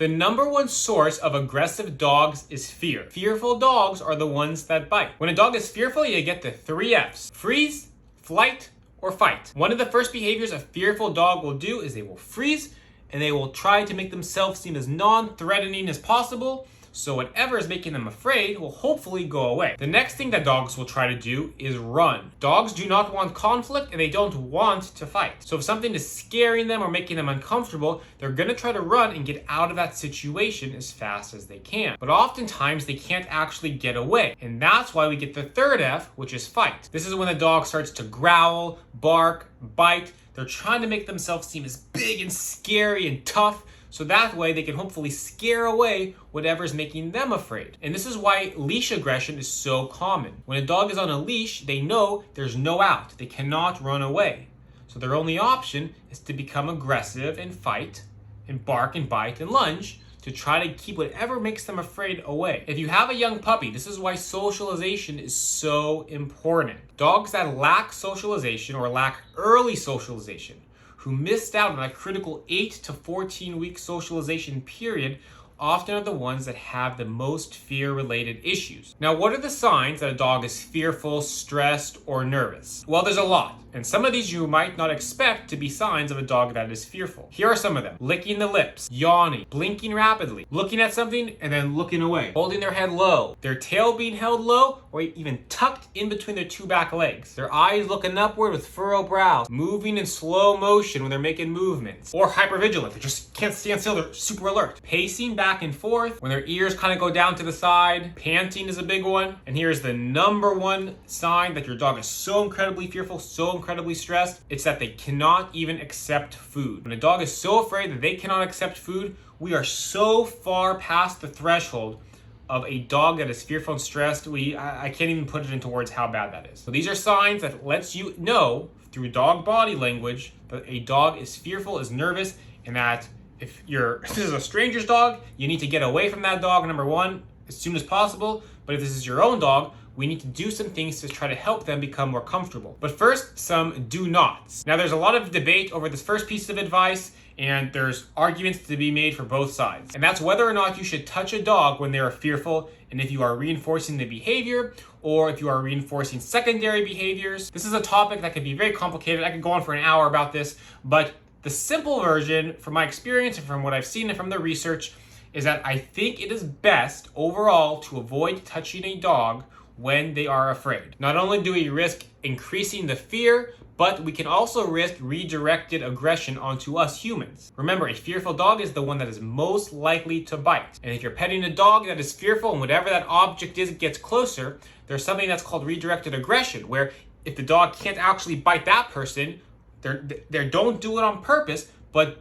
The number one source of aggressive dogs is fear. Fearful dogs are the ones that bite. When a dog is fearful, you get the 3 F's: freeze, flight, or fight. One of the first behaviors a fearful dog will do is they will freeze, and they will try to make themselves seem as non-threatening as possible, so whatever is making them afraid will hopefully go away. The next thing that dogs will try to do is run. Dogs do not want conflict, and they don't want to fight. So if something is scaring them or making them uncomfortable, they're gonna try to run and get out of that situation as fast as they can. But oftentimes they can't actually get away, and that's why we get the 3rd F, which is fight. This is when the dog starts to growl, bark, bite. They're trying to make themselves seem as big and scary and tough, so that way they can hopefully scare away whatever's making them afraid. And this is why leash aggression is so common. When a dog is on a leash, they know there's no out. They cannot run away. So their only option is to become aggressive and fight and bark and bite and lunge to try to keep whatever makes them afraid away. If you have a young puppy, this is why socialization is so important. Dogs that lack socialization or lack early socialization, who missed out on a critical 8 to 14 week socialization period, often are the ones that have the most fear-related issues. Now, what are the signs that a dog is fearful, stressed, or nervous? Well, there's a lot, and some of these you might not expect to be signs of a dog that is fearful. Here are some of them: licking the lips, yawning, blinking rapidly, looking at something and then looking away, holding their head low, their tail being held low or even tucked in between their 2 back legs, their eyes looking upward with furrowed brows, moving in slow motion when they're making movements, or hypervigilant. They just can't stand still, they're super alert, pacing back and forth when their ears kind of go down to the side. Panting is a big one. And here's the number one sign that your dog is so incredibly fearful, so incredibly stressed. It's that they cannot even accept food. When a dog is so afraid that they cannot accept food, we are so far past the threshold of a dog that is fearful and stressed. I can't even put it into words how bad that is. So these are signs that lets you know through dog body language that a dog is fearful, is nervous, and that if this is a stranger's dog, you need to get away from that dog, number one, as soon as possible. But if this is your own dog, we need to do some things to try to help them become more comfortable. But first, some do nots. Now, there's a lot of debate over this first piece of advice, and there's arguments to be made for both sides. And that's whether or not you should touch a dog when they are fearful, and if you are reinforcing the behavior, or if you are reinforcing secondary behaviors. This is a topic that can be very complicated. I could go on for an hour about this, but the simple version, from my experience and from what I've seen and from the research, is that I think it is best overall to avoid touching a dog when they are afraid. Not only do we risk increasing the fear, but we can also risk redirected aggression onto us humans. Remember, a fearful dog is the one that is most likely to bite. And if you're petting a dog that is fearful and whatever that object is, it gets closer, there's something that's called redirected aggression, where if the dog can't actually bite that person, they don't do it on purpose, but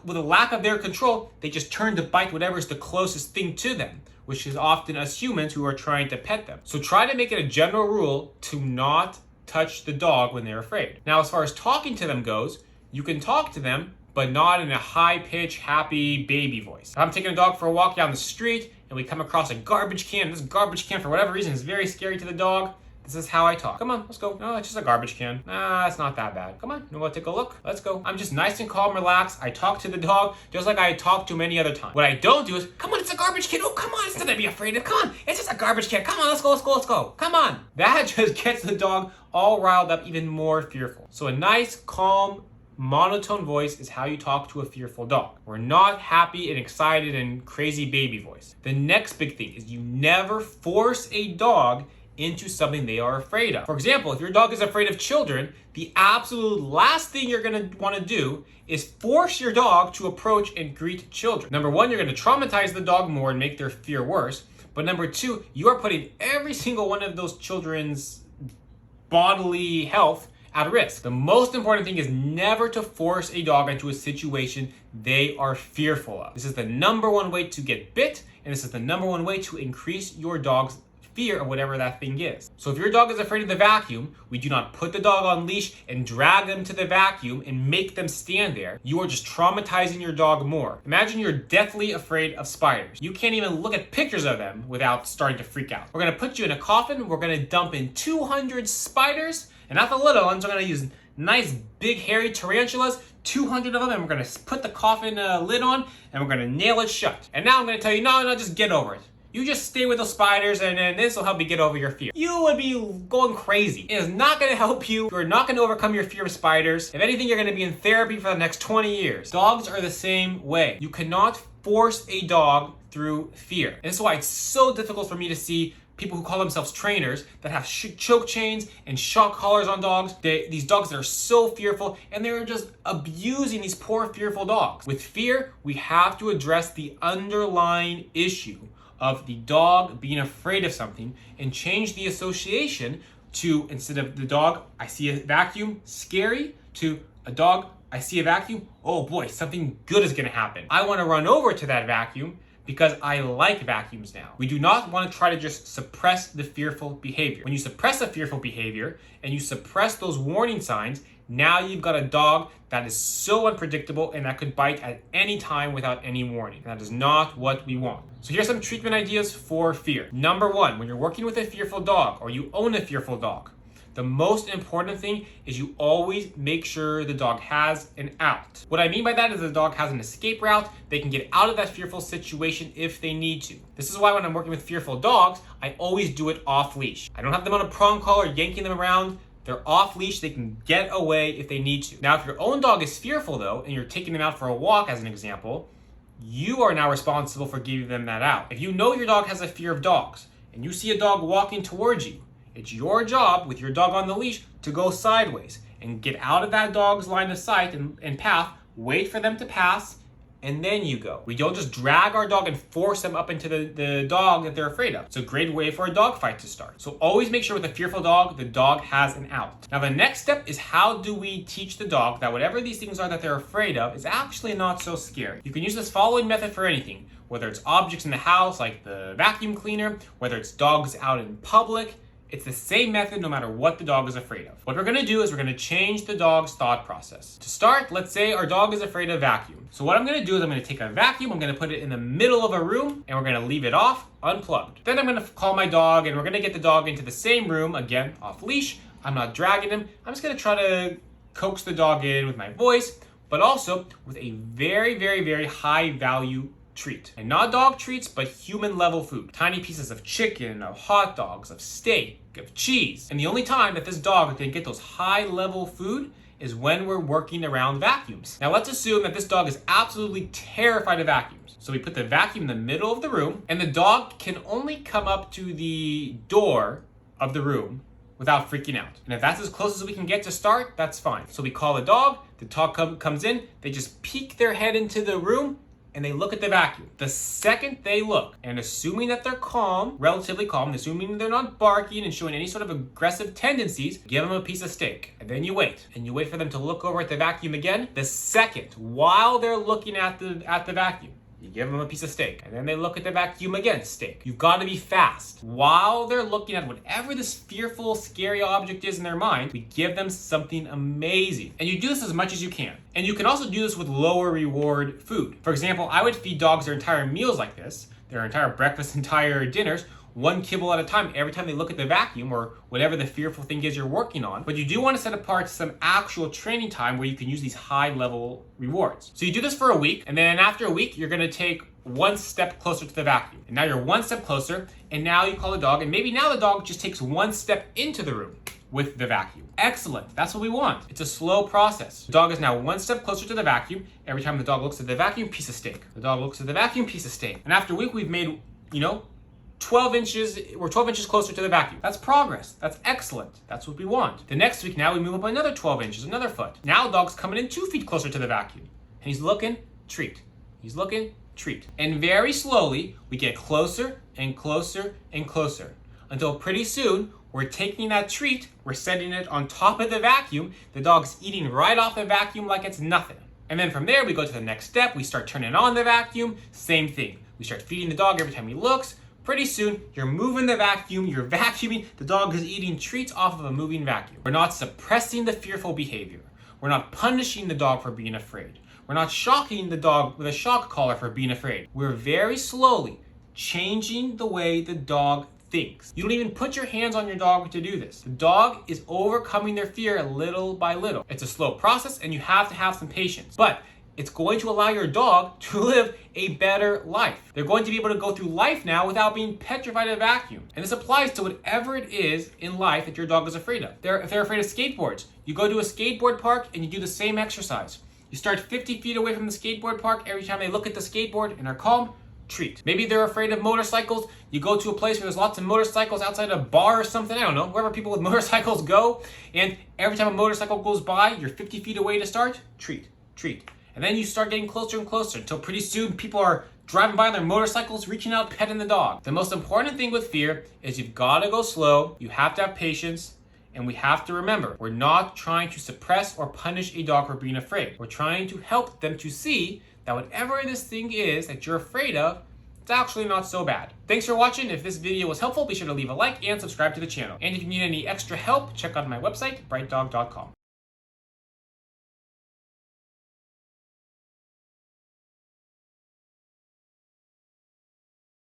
with a lack of their control, they just turn to bite whatever's the closest thing to them, which is often us humans who are trying to pet them. So try to make it a general rule to not touch the dog when they're afraid. Now, as far as talking to them goes, you can talk to them, but not in a high-pitched, happy baby voice. If I'm taking a dog for a walk down the street and we come across a garbage can, this garbage can for whatever reason is very scary to the dog, this is how I talk. Come on, let's go. No, it's just a garbage can. Nah, it's not that bad. Come on, you want to take a look? Let's go. I'm just nice and calm, relaxed. I talk to the dog just like I talk to many other times. What I don't do is, come on, it's a garbage can. Oh, come on, it's nothing to be afraid of. Come on, it's just a garbage can. Come on, let's go, let's go, let's go. Come on. That just gets the dog all riled up, even more fearful. So a nice, calm, monotone voice is how you talk to a fearful dog. We're not happy and excited and crazy baby voice. The next big thing is you never force a dog into something they are afraid of. For example, if your dog is afraid of children, the absolute last thing you're gonna wanna do is force your dog to approach and greet children. Number one, you're gonna traumatize the dog more and make their fear worse. But number two, you are putting every single one of those children's bodily health at risk. The most important thing is never to force a dog into a situation they are fearful of. This is the number one way to get bit, and this is the number one way to increase your dog's fear of whatever that thing is. So if your dog is afraid of the vacuum, we do not put the dog on leash and drag them to the vacuum and make them stand there. You are just traumatizing your dog more. Imagine you're deathly afraid of spiders. You can't even look at pictures of them without starting to freak out. We're gonna put you in a coffin, we're gonna dump in 200 spiders, and not the little ones, we're gonna use nice big hairy tarantulas, 200 of them, and we're gonna put the coffin lid on, and we're gonna nail it shut. And now I'm gonna tell you, no, just get over it. You just stay with those spiders, and then this will help you get over your fear. You would be going crazy. It is not gonna help you. You're not gonna overcome your fear of spiders. If anything, you're gonna be in therapy for the next 20 years. Dogs are the same way. You cannot force a dog through fear. And this is why it's so difficult for me to see people who call themselves trainers that have choke chains and shock collars on dogs. These dogs that are so fearful, and they're just abusing these poor fearful dogs. With fear, we have to address the underlying issue of the dog being afraid of something and change the association to, instead of the dog, I see a vacuum, scary, to a dog, I see a vacuum, oh boy, something good is gonna happen. I wanna run over to that vacuum because I like vacuums now. We do not want to try to just suppress the fearful behavior. When you suppress a fearful behavior and you suppress those warning signs, now you've got a dog that is so unpredictable and that could bite at any time without any warning. That is not what we want. So here's some treatment ideas for fear. Number one, when you're working with a fearful dog or you own a fearful dog, the most important thing is you always make sure the dog has an out. What I mean by that is the dog has an escape route. They can get out of that fearful situation if they need to. This is why when I'm working with fearful dogs, I always do it off leash. I don't have them on a prong collar yanking them around. They're off leash. They can get away if they need to. Now, if your own dog is fearful though, and you're taking them out for a walk as an example, you are now responsible for giving them that out. If you know your dog has a fear of dogs and you see a dog walking towards you, it's your job, with your dog on the leash, to go sideways and get out of that dog's line of sight and path, wait for them to pass, and then you go. We don't just drag our dog and force them up into the dog that they're afraid of. It's a great way for a dog fight to start. So always make sure with a fearful dog, the dog has an out. Now the next step is, how do we teach the dog that whatever these things are that they're afraid of is actually not so scary? You can use this following method for anything, whether it's objects in the house like the vacuum cleaner, whether it's dogs out in public. It's the same method no matter what the dog is afraid of. What we're gonna do is we're gonna change the dog's thought process. To start, let's say our dog is afraid of vacuum. So what I'm gonna do is I'm gonna take a vacuum, I'm gonna put it in the middle of a room, and we're gonna leave it off, unplugged. Then I'm gonna call my dog, and we're gonna get the dog into the same room, again, off leash. I'm not dragging him. I'm just gonna try to coax the dog in with my voice, but also with a very, very, very high value treat. And not dog treats, but human level food. Tiny pieces of chicken, of hot dogs, of steak, of cheese. And the only time that this dog can get those high level food is when we're working around vacuums. Now let's assume that this dog is absolutely terrified of vacuums. So we put the vacuum in the middle of the room, and the dog can only come up to the door of the room without freaking out. And if that's as close as we can get to start, that's fine. So we call the dog comes in, they just peek their head into the room, and they look at the vacuum. The second they look, and assuming that they're calm, relatively calm, assuming they're not barking and showing any sort of aggressive tendencies, give them a piece of steak. And then you wait for them to look over at the vacuum again. The second, while they're looking at the vacuum, you give them a piece of steak, and then they look at the vacuum again, steak. You've got to be fast. While they're looking at whatever this fearful, scary object is in their mind, we give them something amazing. And you do this as much as you can. And you can also do this with lower reward food. For example, I would feed dogs their entire meals like this, their entire breakfast, entire dinners, one kibble at a time every time they look at the vacuum or whatever the fearful thing is you're working on. But you do want to set apart some actual training time where you can use these high level rewards. So you do this for a week, and then after a week, you're going to take one step closer to the vacuum. And now you're one step closer, and now you call the dog, and maybe now the dog just takes one step into the room with the vacuum. Excellent. That's what we want. It's a slow process. The dog is now one step closer to the vacuum. Every time the dog looks at the vacuum, piece of steak. The dog looks at the vacuum, piece of steak. And after a week, we've made, 12 inches, we're 12 inches closer to the vacuum. That's progress. That's excellent. That's what we want. The next week now we move up another 12 inches, another foot. Now the dog's coming in 2 feet closer to the vacuum. And he's looking, treat. He's looking, treat. And very slowly, we get closer and closer and closer until pretty soon we're taking that treat, we're setting it on top of the vacuum. The dog's eating right off the vacuum like it's nothing. And then from there, we go to the next step. We start turning on the vacuum. Same thing. We start feeding the dog every time he looks. Pretty soon, you're moving the vacuum, you're vacuuming, the dog is eating treats off of a moving vacuum. We're not suppressing the fearful behavior. We're not punishing the dog for being afraid. We're not shocking the dog with a shock collar for being afraid. We're very slowly changing the way the dog thinks. You don't even put your hands on your dog to do this. The dog is overcoming their fear little by little. It's a slow process and you have to have some patience, but it's going to allow your dog to live a better life. They're going to be able to go through life now without being petrified of vacuum. And this applies to whatever it is in life that your dog is afraid of. If they're afraid of skateboards, you go to a skateboard park and you do the same exercise. You start 50 feet away from the skateboard park. Every time they look at the skateboard and are calm, treat. Maybe they're afraid of motorcycles. You go to a place where there's lots of motorcycles outside a bar or something, I don't know, wherever people with motorcycles go. And every time a motorcycle goes by, you're 50 feet away to start, treat, treat. And then you start getting closer and closer until pretty soon people are driving by on their motorcycles, reaching out, petting the dog. The most important thing with fear is you've got to go slow, you have to have patience, and we have to remember, we're not trying to suppress or punish a dog for being afraid. We're trying to help them to see that whatever this thing is that you're afraid of, it's actually not so bad. Thanks for watching. If this video was helpful, be sure to leave a like and subscribe to the channel. And if you need any extra help, check out my website, brightdog.com.